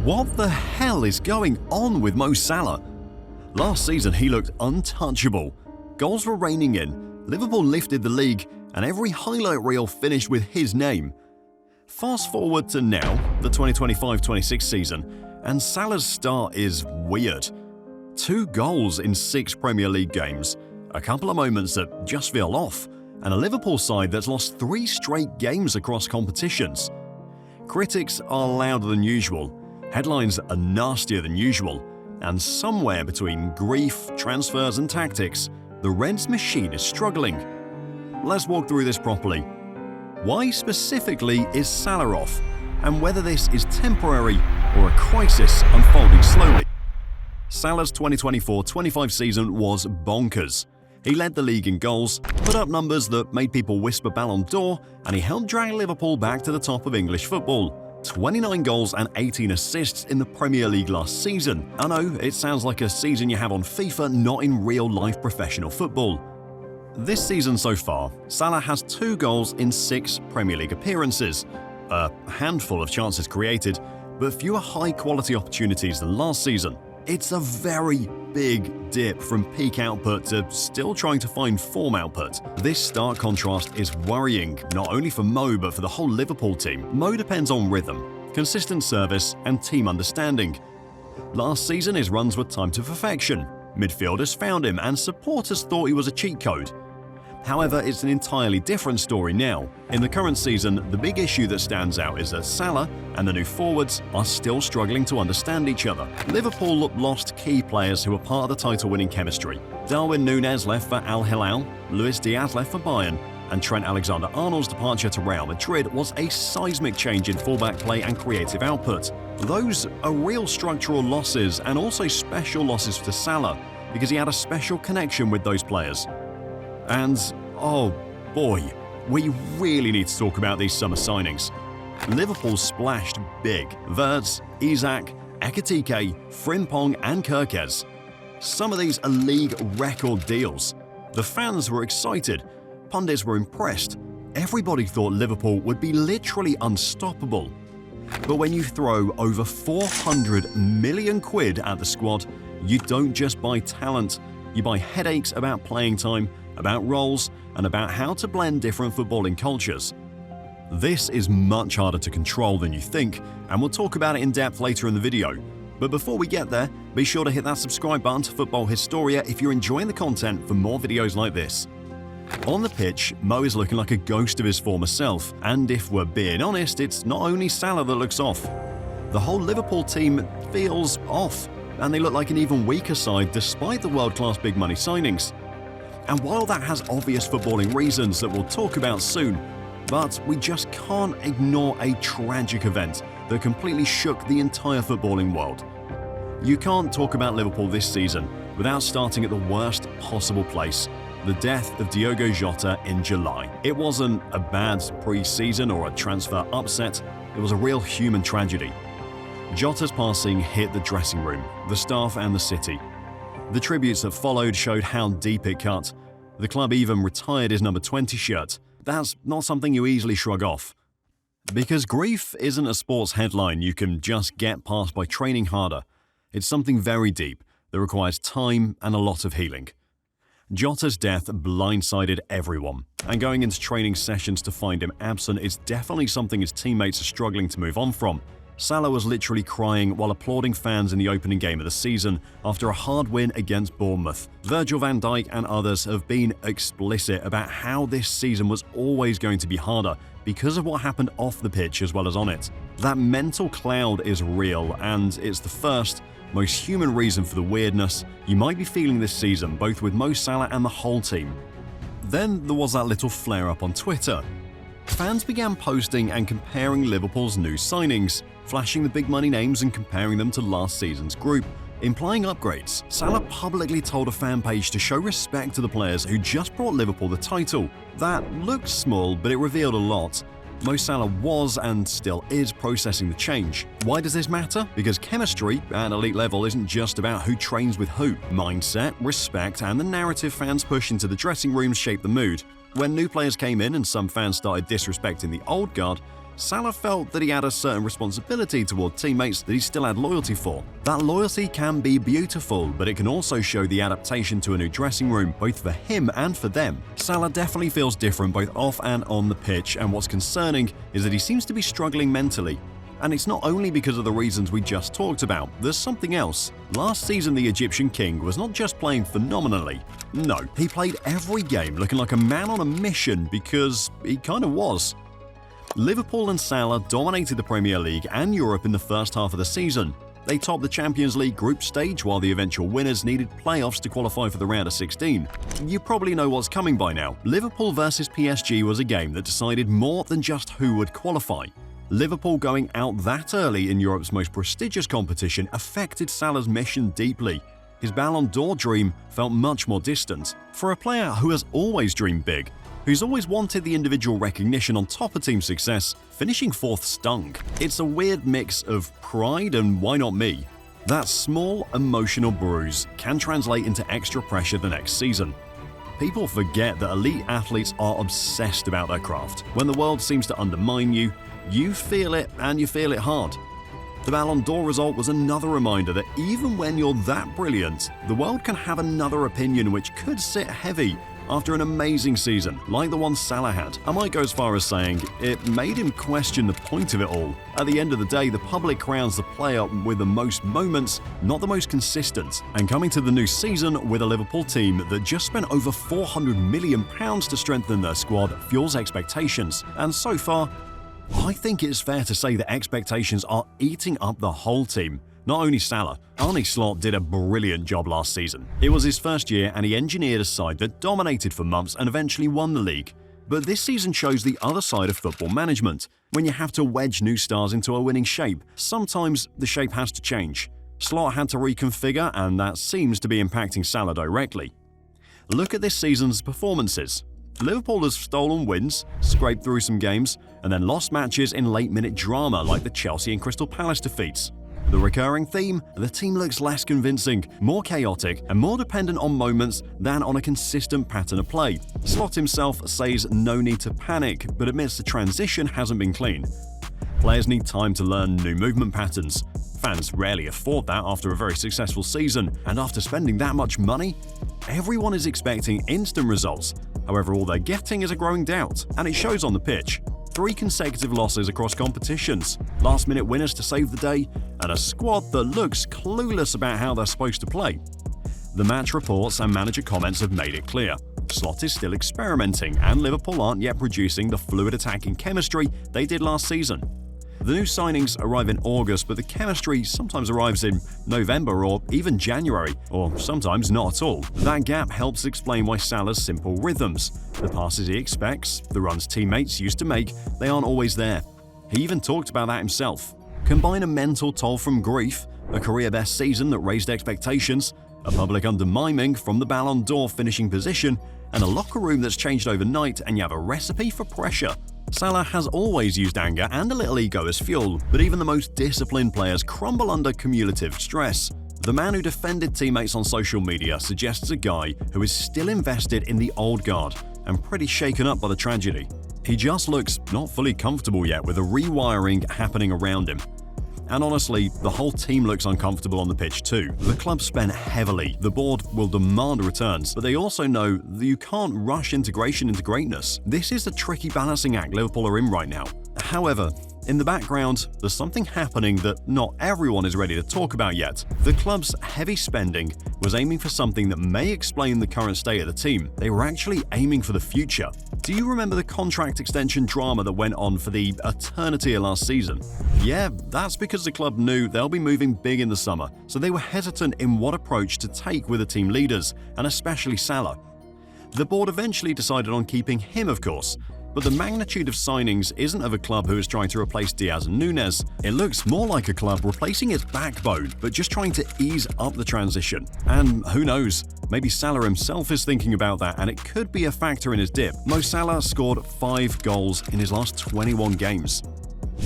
What the hell is going on with Mo Salah? Last season he looked untouchable. Goals were raining in, Liverpool lifted the league, and every highlight reel finished with his name. Fast forward to now, the 2025-26 season, and Salah's start is weird. 2 goals in 6 Premier League games, a couple of moments that just feel off, and a Liverpool side that's lost 3 straight games across competitions. Critics are louder than usual, headlines are nastier than usual, and somewhere between grief, transfers and tactics, the Reds machine is struggling. Let's walk through this properly. Why specifically is Salah off, and whether this is temporary or a crisis unfolding slowly? Salah's 2024-25 season was bonkers. He led the league in goals, put up numbers that made people whisper Ballon d'Or, and he helped drag Liverpool back to the top of English football. 29 goals and 18 assists in the Premier League last season. I know, it sounds like a season you have on FIFA, not in real-life professional football. This season so far, Salah has 2 goals in 6 Premier League appearances, a handful of chances created, but fewer high-quality opportunities than last season. It's a very big dip from peak output to still trying to find form output. This stark contrast is worrying, not only for Mo but for the whole Liverpool team. Mo depends on rhythm, consistent service and team understanding. Last season his runs were timed to perfection. Midfielders found him and supporters thought he was a cheat code. However, it's an entirely different story now. In the current season, the big issue that stands out is that Salah and the new forwards are still struggling to understand each other. Liverpool lost key players who were part of the title-winning chemistry. Darwin Núñez left for Al Hilal, Luis Diaz left for Bayern, and Trent Alexander-Arnold's departure to Real Madrid was a seismic change in fullback play and creative output. Those are real structural losses and also special losses for Salah because he had a special connection with those players. And, oh boy, we really need to talk about these summer signings. Liverpool splashed big. Wirtz, Isak, Ekitike, Frimpong and Kerkez. Some of these are league record deals. The fans were excited. Pundits were impressed. Everybody thought Liverpool would be literally unstoppable. But when you throw over 400 million quid at the squad, you don't just buy talent, you buy headaches about playing time, about roles, and about how to blend different footballing cultures. This is much harder to control than you think, and we'll talk about it in depth later in the video. But before we get there, be sure to hit that subscribe button to Futbol Historia if you're enjoying the content for more videos like this. On the pitch, Mo is looking like a ghost of his former self, and if we're being honest, it's not only Salah that looks off. The whole Liverpool team feels off, and they look like an even weaker side despite the world-class big money signings. And while that has obvious footballing reasons that we'll talk about soon, but we just can't ignore a tragic event that completely shook the entire footballing world. You can't talk about Liverpool this season without starting at the worst possible place, the death of Diogo Jota in July. It wasn't a bad pre-season or a transfer upset, it was a real human tragedy. Jota's passing hit the dressing room, the staff and the city. The tributes that followed showed how deep it cut. The club even retired his number 20 shirt. That's not something you easily shrug off. Because grief isn't a sports headline you can just get past by training harder. It's something very deep that requires time and a lot of healing. Jota's death blindsided everyone, and going into training sessions to find him absent is definitely something his teammates are struggling to move on from. Salah was literally crying while applauding fans in the opening game of the season after a hard win against Bournemouth. Virgil van Dijk and others have been explicit about how this season was always going to be harder because of what happened off the pitch as well as on it. That mental cloud is real, and it's the first, most human reason for the weirdness you might be feeling this season, both with Mo Salah and the whole team. Then there was that little flare-up on Twitter. Fans began posting and comparing Liverpool's new signings, flashing the big money names and comparing them to last season's group, implying upgrades. Salah publicly told a fan page to show respect to the players who just brought Liverpool the title. That looked small, but it revealed a lot. Mo Salah was and still is processing the change. Why does this matter? Because chemistry at elite level isn't just about who trains with who. Mindset, respect, and the narrative fans push into the dressing rooms shape the mood. When new players came in and some fans started disrespecting the old guard, Salah felt that he had a certain responsibility toward teammates that he still had loyalty for. That loyalty can be beautiful, but it can also show the adaptation to a new dressing room, both for him and for them. Salah definitely feels different both off and on the pitch, and what's concerning is that he seems to be struggling mentally. And it's not only because of the reasons we just talked about, there's something else. Last season, the Egyptian king was not just playing phenomenally. No, he played every game looking like a man on a mission, because he kind of was. Liverpool and Salah dominated the Premier League and Europe in the first half of the season. They topped the Champions League group stage while the eventual winners needed playoffs to qualify for the round of 16. You probably know what's coming by now. Liverpool versus PSG was a game that decided more than just who would qualify. Liverpool going out that early in Europe's most prestigious competition affected Salah's mission deeply. His Ballon d'Or dream felt much more distant. For a player who has always dreamed big, who's always wanted the individual recognition on top of team success, finishing fourth stung. It's a weird mix of pride and why not me? That small emotional bruise can translate into extra pressure the next season. People forget that elite athletes are obsessed about their craft. When the world seems to undermine you, you feel it, and you feel it hard. The Ballon d'Or result was another reminder that even when you're that brilliant, the world can have another opinion which could sit heavy after an amazing season, like the one Salah had. I might go as far as saying it made him question the point of it all. At the end of the day, the public crowns the player with the most moments, not the most consistent. And coming to the new season with a Liverpool team that just spent over £400 million to strengthen their squad fuels expectations. And so far, I think it's fair to say that expectations are eating up the whole team. Not only Salah, Arne Slot did a brilliant job last season. It was his first year and he engineered a side that dominated for months and eventually won the league. But this season shows the other side of football management. When you have to wedge new stars into a winning shape, sometimes the shape has to change. Slot had to reconfigure, and that seems to be impacting Salah directly. Look at this season's performances. Liverpool has stolen wins, scraped through some games, and then lost matches in late-minute drama like the Chelsea and Crystal Palace defeats. The recurring theme? The team looks less convincing, more chaotic, and more dependent on moments than on a consistent pattern of play. Slot himself says no need to panic, but admits the transition hasn't been clean. Players need time to learn new movement patterns. Fans rarely afford that after a very successful season, and after spending that much money, everyone is expecting instant results. However, all they're getting is a growing doubt, and it shows on the pitch. 3 consecutive losses across competitions, last-minute winners to save the day, and a squad that looks clueless about how they're supposed to play. The match reports and manager comments have made it clear. Slot is still experimenting, and Liverpool aren't yet producing the fluid attacking chemistry they did last season. The new signings arrive in August, but the chemistry sometimes arrives in November or even January, or sometimes not at all. That gap helps explain why Salah's simple rhythms, the passes he expects, the runs teammates used to make, they aren't always there. He even talked about that himself. Combine a mental toll from grief, a career-best season that raised expectations, a public undermining from the Ballon d'Or finishing position, and a locker room that's changed overnight, and you have a recipe for pressure. Salah has always used anger and a little ego as fuel, but even the most disciplined players crumble under cumulative stress. The man who defended teammates on social media suggests a guy who is still invested in the old guard and pretty shaken up by the tragedy. He just looks not fully comfortable yet with the rewiring happening around him. And honestly, the whole team looks uncomfortable on the pitch too. The club spent heavily, the board will demand returns, but they also know that you can't rush integration into greatness. This is the tricky balancing act Liverpool are in right now. However, in the background, there's something happening that not everyone is ready to talk about yet. The club's heavy spending was aiming for something that may explain the current state of the team. They were actually aiming for the future. Do you remember the contract extension drama that went on for the eternity of last season? Yeah, that's because the club knew they'll be moving big in the summer, so they were hesitant in what approach to take with the team leaders, and especially Salah. The board eventually decided on keeping him, of course, but the magnitude of signings isn't of a club who is trying to replace Diaz and Núñez. It looks more like a club replacing its backbone, but just trying to ease up the transition. And who knows, maybe Salah himself is thinking about that, and it could be a factor in his dip. Mo Salah scored 5 goals in his last 21 games.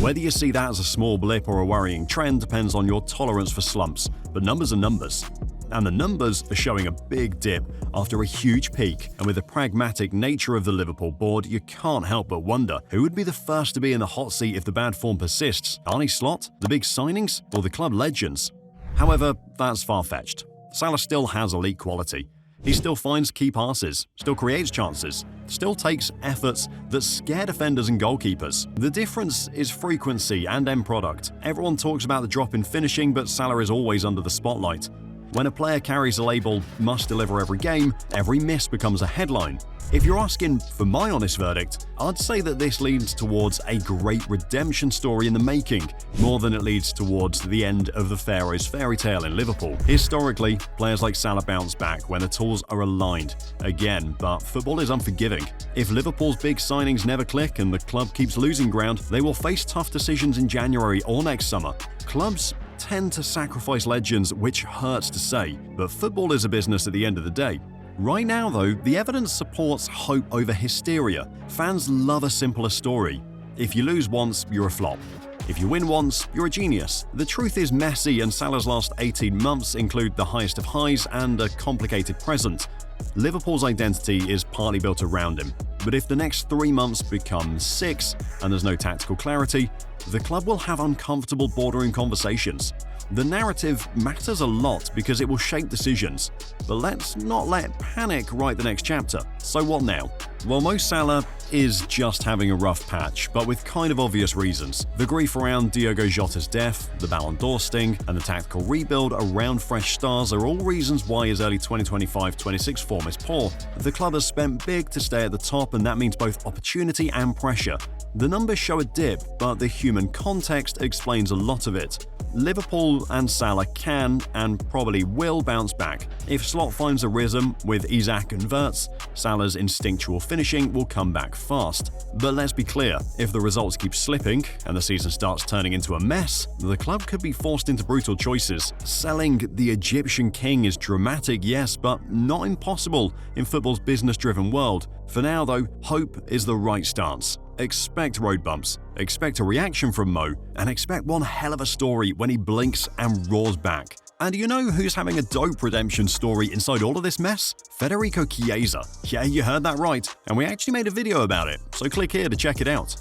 Whether you see that as a small blip or a worrying trend depends on your tolerance for slumps, but numbers are numbers. and the numbers are showing a big dip after a huge peak. And with the pragmatic nature of the Liverpool board, you can't help but wonder who would be the first to be in the hot seat if the bad form persists: Arne Slot, the big signings, or the club legends? However, that's far-fetched. Salah still has elite quality. He still finds key passes, still creates chances, still takes efforts that scare defenders and goalkeepers. The difference is frequency and end product. Everyone talks about the drop in finishing, but Salah is always under the spotlight. When a player carries the label "must deliver every game," every miss becomes a headline. If you're asking for my honest verdict, I'd say that this leads towards a great redemption story in the making, more than it leads towards the end of the Pharaoh's fairy tale in Liverpool. Historically, players like Salah bounce back when the tools are aligned. Again, but football is unforgiving. If Liverpool's big signings never click and the club keeps losing ground, they will face tough decisions in January or next summer. Clubs tend to sacrifice legends, which hurts to say, but football is a business at the end of the day. Right now, though, the evidence supports hope over hysteria. Fans love a simpler story. If you lose once, you're a flop. If you win once, you're a genius. The truth is messy, and Salah's last 18 months include the highest of highs and a complicated present. Liverpool's identity is partly built around him, but if the next 3 months become 6 and there's no tactical clarity, the club will have uncomfortable boardroom conversations. The narrative matters a lot because it will shape decisions, but let's not let panic write the next chapter. So what now? Well, Mo Salah is just having a rough patch, but with kind of obvious reasons. The grief around Diogo Jota's death, the Ballon d'Or sting, and the tactical rebuild around fresh stars are all reasons why his early 2025-26 form is poor. The club has spent big to stay at the top, and that means both opportunity and pressure. The numbers show a dip, but the human context explains a lot of it. Liverpool and Salah can and probably will bounce back. If Slot finds a rhythm with Isak and Wirtz, Salah's instinctual finishing will come back fast. But let's be clear, if the results keep slipping and the season starts turning into a mess, the club could be forced into brutal choices. Selling the Egyptian king is dramatic, yes, but not impossible in football's business-driven world. For now, though, hope is the right stance. Expect road bumps, expect a reaction from Mo, and expect one hell of a story when he blinks and roars back. And do you know who's having a dope redemption story inside all of this mess? Federico Chiesa. Yeah, you heard that right, and we actually made a video about it, so click here to check it out.